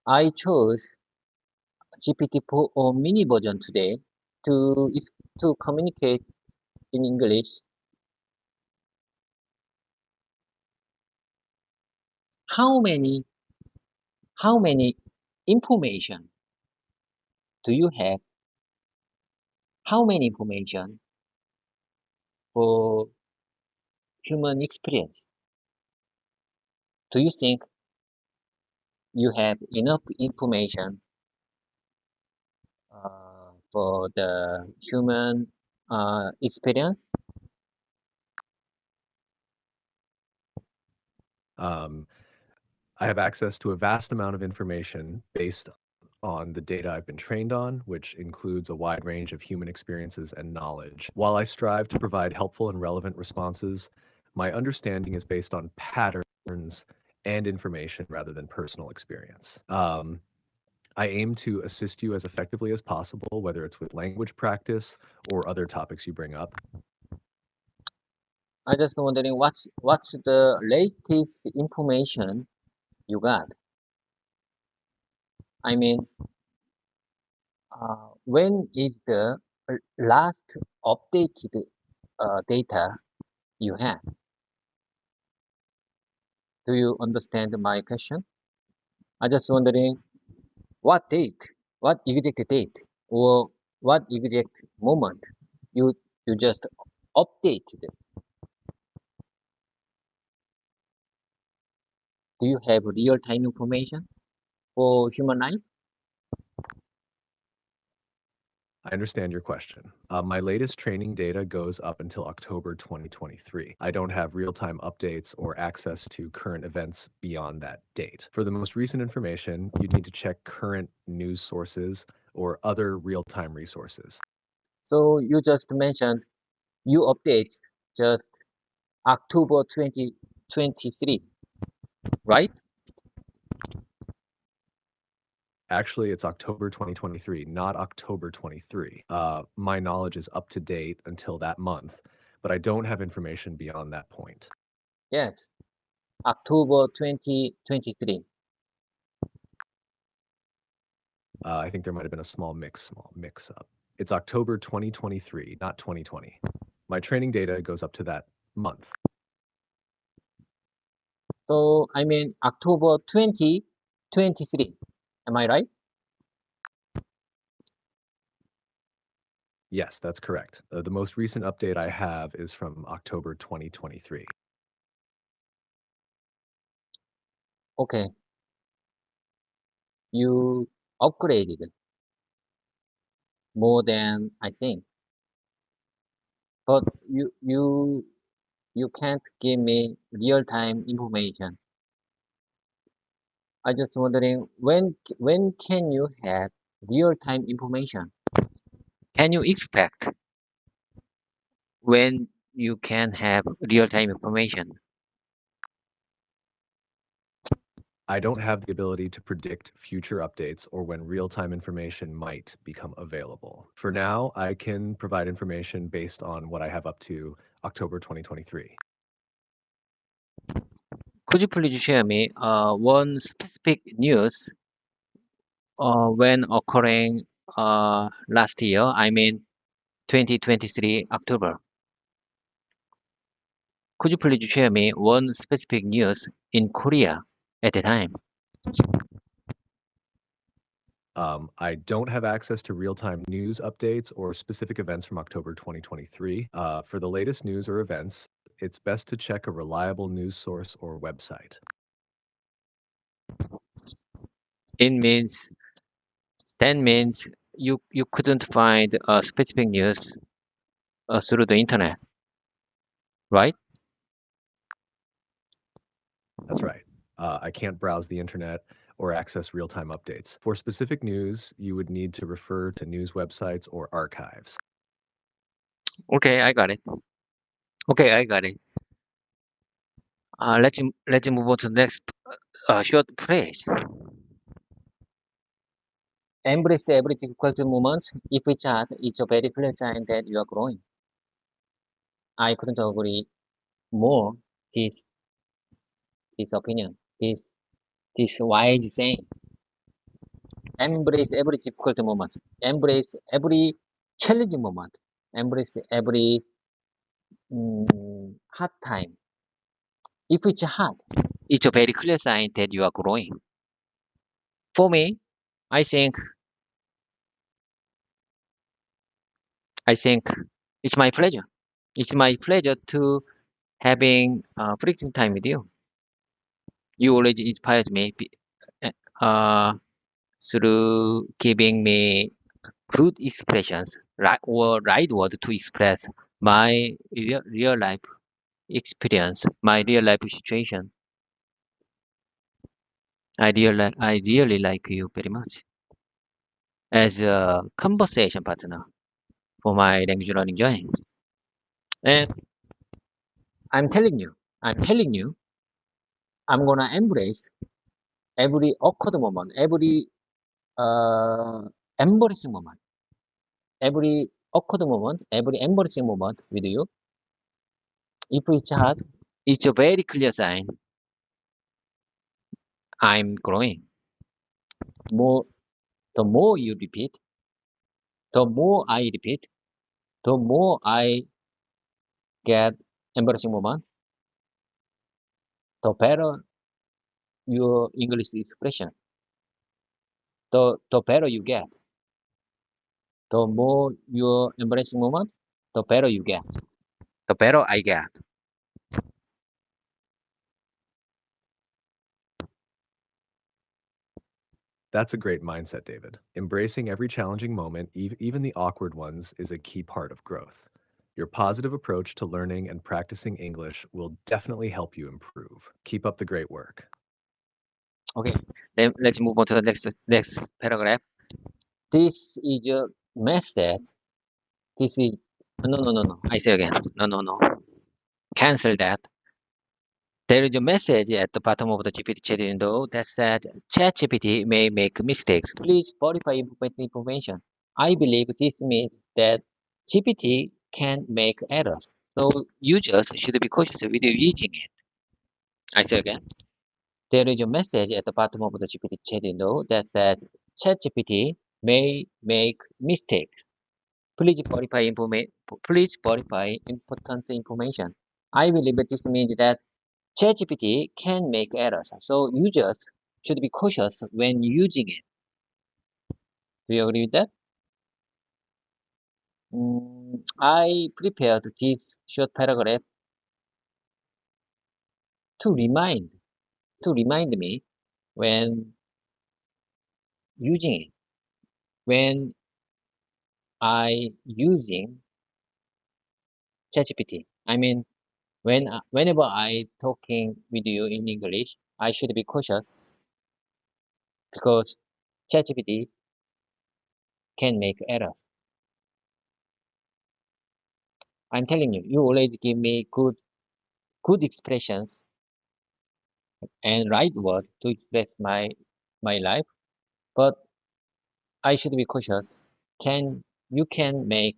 I chose GPT-4 or mini version today to communicate in English. How many how many information do you have? How many information for human experience? Do you think you have enough information for the human experience? Um, I have access to a vast amount of information based on the data I've been trained on, which includes a wide range of human experiences and knowledge. While I strive to provide helpful and relevant responses, my understanding is based on patterns and information rather than personal experience. I aim to assist you as effectively as possible, whether it's with language practice or other topics you bring up. I just wondering what's the latest information you got? I mean, when is the last updated data you have. Do you understand my question? I'm just wondering what date, what exact date, or what exact moment you you just updated. Do you have real-time information for human life? I understand your question. My latest training data goes up until October 2023. I don't have real-time updates or access to current events beyond that date. For the most recent information, you'd need to check current news sources or other real-time resources. So you just mentioned you update just October 2023, right? Actually, it's October 2023, not October 23. My knowledge is up to date until that month, but I don't have information beyond that point. Yes, October 2023. I think there might have been a small mix-up. It's October 2023, not 2020. My training data goes up to that month. So I mean October 2023. Am I right? Yes, that's correct. The most recent update I have is from October 2023. Okay, you upgraded more than I think, but you can't give me real-time information. I just wondering when can you have real-time information? Can you expect when you can have real-time information? I don't have the ability to predict future updates or when real-time information might become available. For now, I can provide information based on what I have up to October 2023. Could you please share me one specific news when occurring last year? I mean 2023 October. Could you please share me one specific news in Korea at the time? I don't have access to real-time news updates or specific events from October 2023. For the latest news or events, it's best to check a reliable news source or website. It means that means you couldn't find a specific news through the internet, right? That's right. I can't browse the internet or access real-time updates. For specific news, you would need to refer to news websites or archives. Okay, I got it. Okay, I got it. Let's move on to the next short phrase. Embrace every difficult moment. If it's hard, it's a very clear sign that you are growing. I couldn't agree more. This this opinion, this wise saying. Embrace every difficult moment. Embrace every challenging moment. Embrace every hard time. If it's hard, it's a very clear sign that you are growing. For me, I think I think it's my pleasure. It's my pleasure to having freaking time with you. You already inspired me uh, through giving me good expressions, right or right word to express my real life experience, my real life situation. I really like you very much as a conversation partner for my language learning journey. And I'm telling you, I'm telling you, I'm gonna embrace every awkward moment, every uh, embarrassing moment, every awkward moment, every embarrassing moment with you. If it's hard, it's a very clear sign I'm growing. More, the more you repeat, the more I repeat, the more I get embarrassing moment, the better your English expression, the better you get. The more your embarrassing moment, the better you get. The better I get. That's a great mindset, David. Embracing every challenging moment, even the awkward ones, is a key part of growth. Your positive approach to learning and practicing English will definitely help you improve. Keep up the great work. Okay, then let's move on to the next paragraph. This is a message. This is no. I say again. No. Cancel that. There is a message at the bottom of the GPT chat window that said ChatGPT may make mistakes. Please verify important information. I believe this means that GPT can make errors. So users should be cautious with using it. I say again. There is a message at the bottom of the GPT chat window that says ChatGPT may make mistakes. Please verify important information. I believe that this means that ChatGPT can make errors, so users should be cautious when using it. Do you agree with that? I prepared this short paragraph to remind me when using it, when I using ChatGPT. I mean, whenever I talking with you in English, I should be cautious because ChatGPT can make errors. I'm telling you, you always give me good expressions and right word to express my life, but I should be cautious. You can make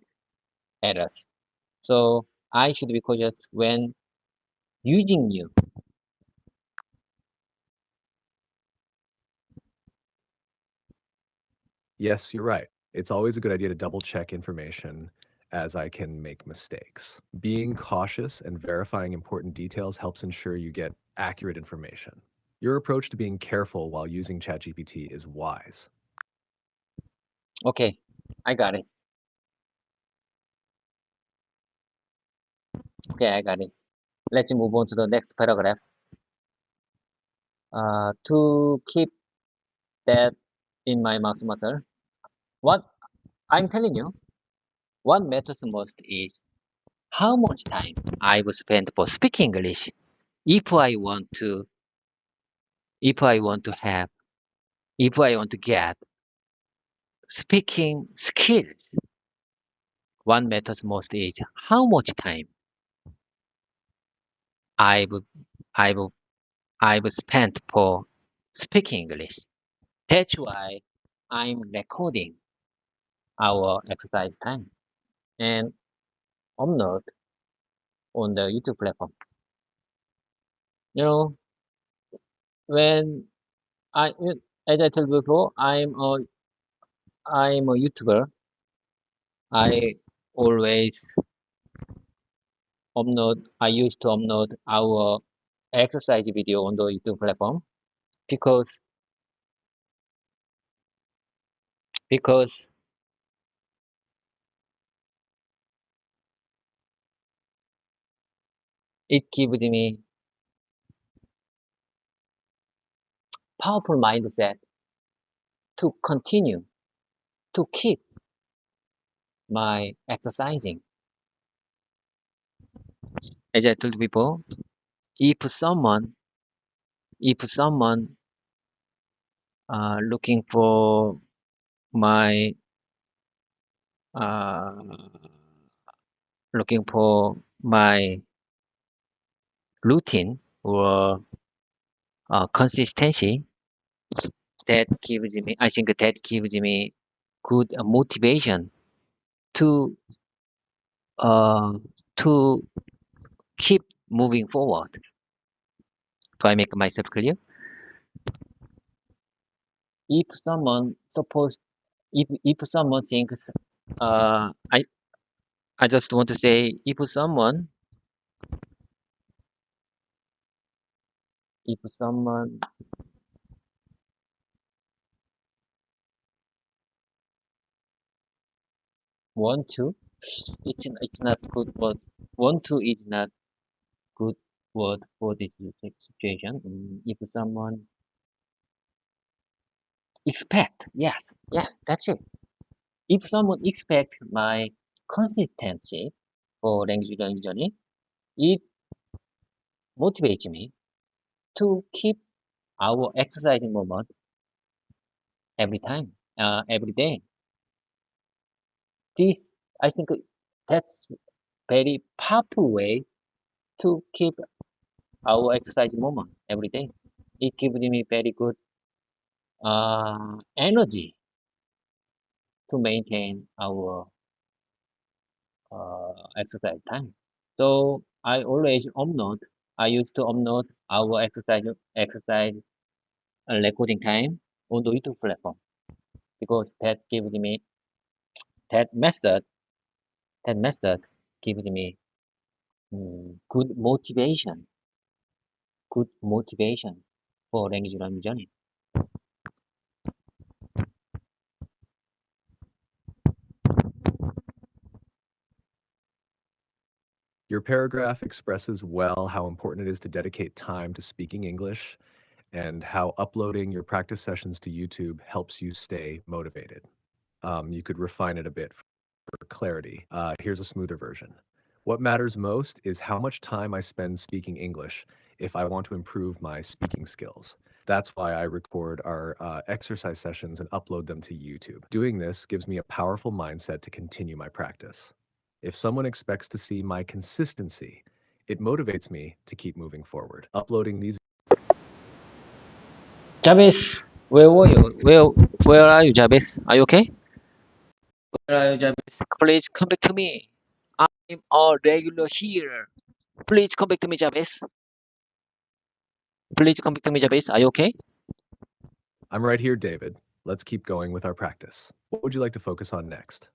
errors, so I should be cautious when using you. Yes, you're right. It's always a good idea to double check information as I can make mistakes. Being cautious and verifying important details helps ensure you get accurate information. Your approach to being careful while using ChatGPT is wise. Okay, I got it. Okay, I got it. Let's move on to the next paragraph. To keep that in my mouth muscle, what I'm telling you, what matters most is how much time I will spend for speaking English. If I want to, if I want to have, if I want to get speaking skills, what matters most is how much time I will, I will, I will spend for speaking English. That's why I'm recording our exercise time and upload on the YouTube platform. You know, when I, as I told before, I'm a YouTuber. I always I used to upload our exercise video on the YouTube platform because because it gives me powerful mindset to continue to keep my exercising. As I told before, if someone if someone looking for my uh, looking for my routine or consistency, I think that gives me good motivation to uh, to keep moving forward. Do I make myself clear? If someone suppose if someone thinks I just want to say if someone if someone want to, it's not good word. Want to is not good word for this situation. If someone expect, yes, that's it. If someone expect my consistency for language learning journey, it motivates me to keep our exercising moment every time, every day. This, I think, that's very powerful way to keep our exercise moment every day. It gives me very good energy to maintain our exercise time. So I always upload. I used to upload our exercise recording time on the YouTube platform because that gives me that method. That method gives me good motivation. Good motivation for language learning journey. Your paragraph expresses well how important it is to dedicate time to speaking English and how uploading your practice sessions to YouTube helps you stay motivated. You could refine it a bit for clarity. Here's a smoother version. What matters most is how much time I spend speaking English if I want to improve my speaking skills. That's why I record our exercise sessions and upload them to YouTube. Doing this gives me a powerful mindset to continue my practice. If someone expects to see my consistency, it motivates me to keep moving forward. Uploading these Jabez, where were you? Where are you, Jabez? Are you okay? Where are you, Jabez? Please come back to me. I'm a regular here. Please come back to me, Jabez. Please come back to me, Jabez. Are you okay? I'm right here, David. Let's keep going with our practice. What would you like to focus on next?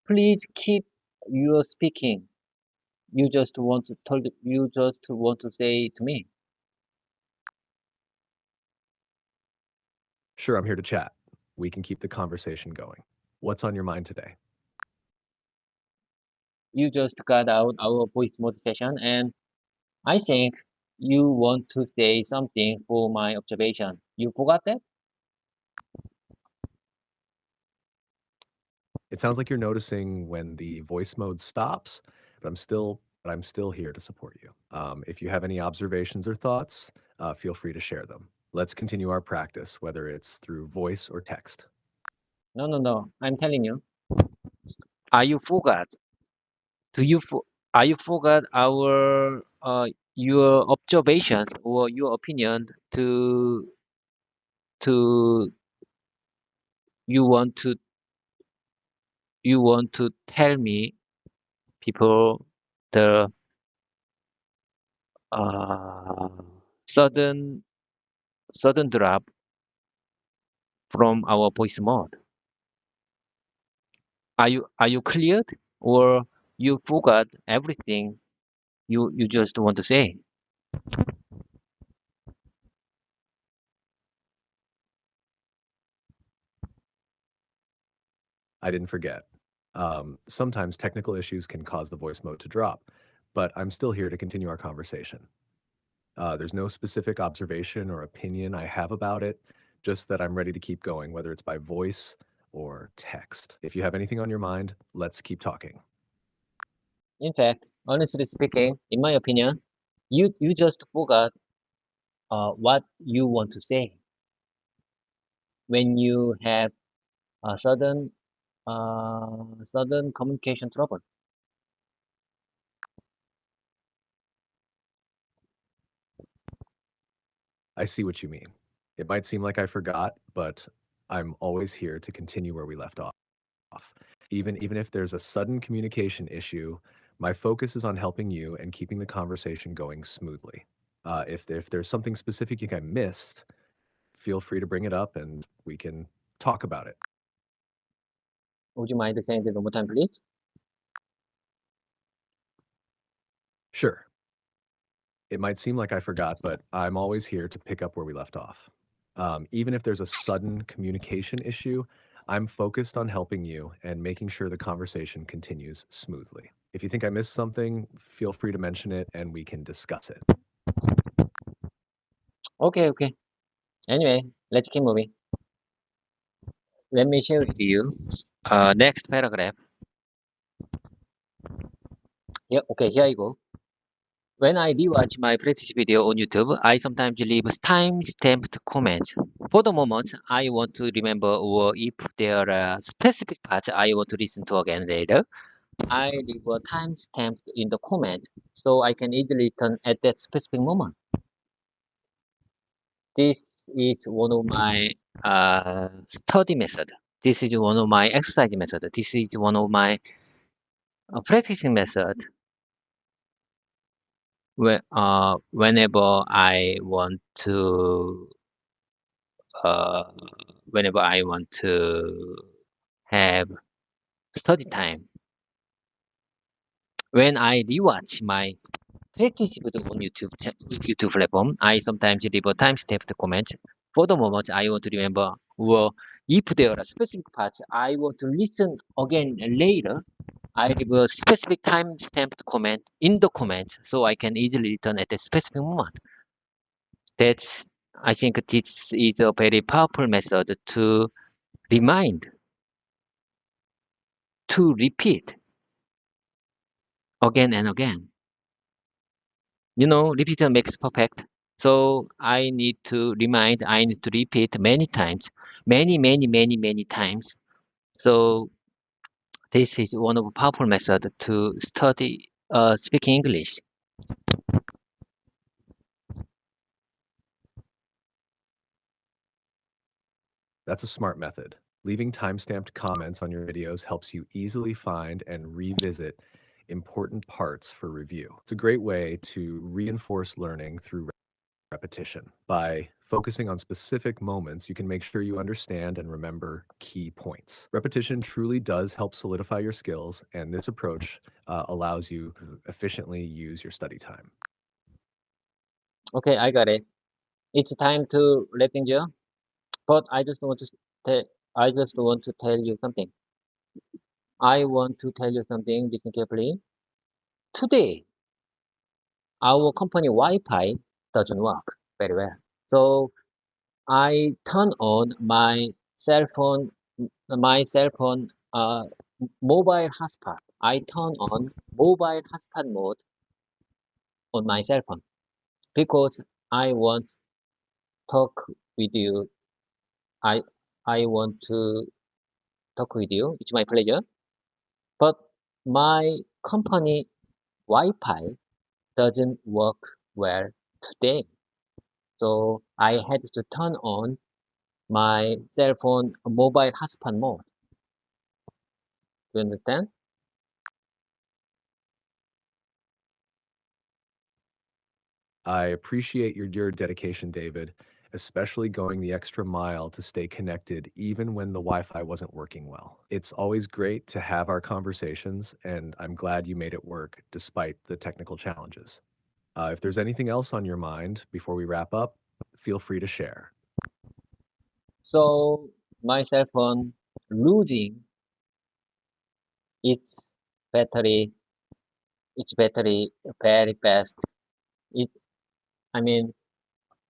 Please keep your speaking. You just want to say to me. Sure, I'm here to chat. We can keep the conversation going. What's on your mind today? You just got out our voice mode session and I think you want to say something for my observation. You forgot that? It sounds like you're noticing when the voice mode stops, but I'm still here to support you. If you have any observations or thoughts, feel free to share them. Let's continue our practice, whether it's through voice or text. No. I'm telling you. Are you forgot? Do you for, are you forgot our your observations or your opinion to you want to you want to tell me people the uh, sudden sudden drop from our voice mode. Are you cleared or you forgot everything you just want to say? I didn't forget. Sometimes technical issues can cause the voice mode to drop, but I'm still here to continue our conversation. There's no specific observation or opinion I have about it, just that I'm ready to keep going, whether it's by voice or text. If you have anything on your mind, let's keep talking. In fact, honestly speaking, in my opinion, you just forgot what you want to say when you have a sudden communication trouble. I see what you mean. It might seem like I forgot, but I'm always here to continue where we left off. Even if there's a sudden communication issue, my focus is on helping you and keeping the conversation going smoothly. If there's something specific you think I missed, feel free to bring it up and we can talk about it. Would you mind saying this one more time, please? Sure. It might seem like I forgot, but I'm always here to pick up where we left off. Even if there's a sudden communication issue, I'm focused on helping you and making sure the conversation continues smoothly. If you think I missed something, feel free to mention it and we can discuss it. Okay, okay. Anyway, let's keep moving. Let me share with you. Next paragraph. Yeah, okay, here I go. When I rewatch my practice video on YouTube, I sometimes leave time-stamped comments. For the moment, I want to remember, or if there are specific parts I want to listen to again later, I leave a timestamp in the comment so I can easily turn at that specific moment. This is one of my study method. This is one of my exercise method. This is one of my practicing method. Whenever I want to, uh, whenever I want to have study time. When I rewatch my practice video on YouTube platform, I sometimes leave a time-stamped comment. For the moment, I want to remember, or if there are specific parts I want to listen again later, I leave a specific time-stamped comment in the comment so I can easily return at a specific moment. That's, I think this is a very powerful method to remind, to repeat again and again. Repetition makes perfect. So I need to repeat many times, many times. So this is one of the powerful method to study speaking English. That's a smart method. Leaving timestamped comments on your videos helps you easily find and revisit important parts for review. It's a great way to reinforce learning through repetition. By focusing on specific moments, you can make sure you understand and remember key points. Repetition truly does help solidify your skills, and this approach allows you to efficiently use your study time. Okay, I got it. It's time to wrap things up. But tell, I just want to tell you something. I want to tell you something. Listen carefully. Today, our company Wi-Fi doesn't work very well. So I turn on my cell phone mobile hotspot. I turn on mobile hotspot mode on my cell phone because I want talk with you. I I want to talk with you. It's my pleasure. But my company Wi-Fi doesn't work well today. So I had to turn on my cell phone mobile hotspot mode. Do you understand? I appreciate your dedication, David, especially going the extra mile to stay connected even when the Wi-Fi wasn't working well. It's always great to have our conversations, and I'm glad you made it work despite the technical challenges. If there's anything else on your mind before we wrap up, feel free to share. So my cell phone losing its battery, its battery very fast. It, I mean,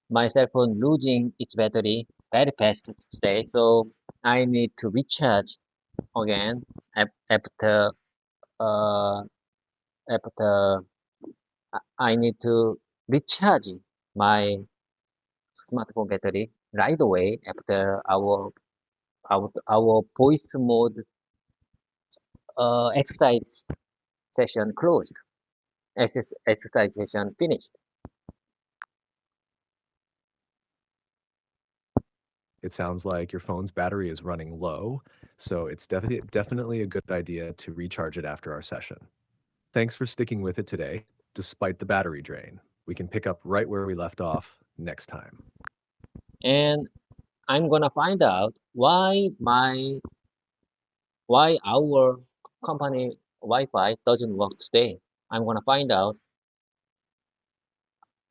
my cell phone losing its battery very fast today. So I need to recharge again after uh after I need to recharge my smartphone battery right away after our voice mode exercise session closed. Exercise session finished. It sounds like your phone's battery is running low, so it's definitely a good idea to recharge it after our session. Thanks for sticking with it today, despite the battery drain. We can pick up right where we left off next time. And I'm gonna find out why our company Wi-Fi doesn't work today. I'm gonna find out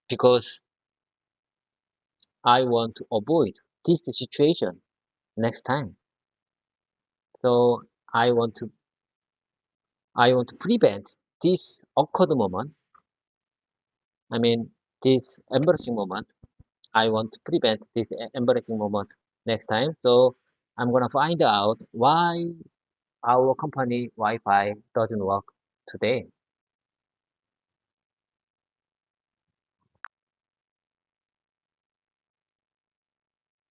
because I want to avoid this situation next time. So I want to prevent this awkward moment. I mean, this embarrassing moment. I want to prevent this embarrassing moment next time. So I'm gonna find out why our company Wi-Fi doesn't work today.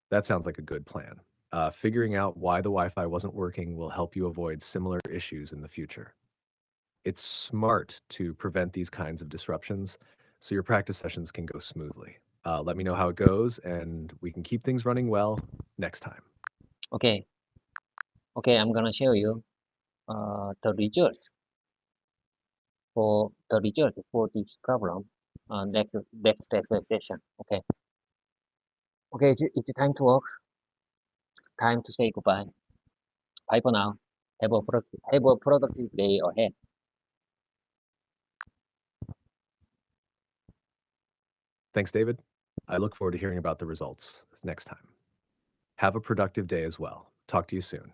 That sounds like a good plan. Figuring out why the Wi-Fi wasn't working will help you avoid similar issues in the future. It's smart to prevent these kinds of disruptions so your practice sessions can go smoothly. Let me know how it goes, and we can keep things running well next time. Okay, okay, I'm gonna show you the result for this problem next session. Okay, okay, it's time to work. Time to say goodbye. Bye for now. Have a productive day ahead. Thanks, David. I look forward to hearing about the results next time. Have a productive day as well. Talk to you soon.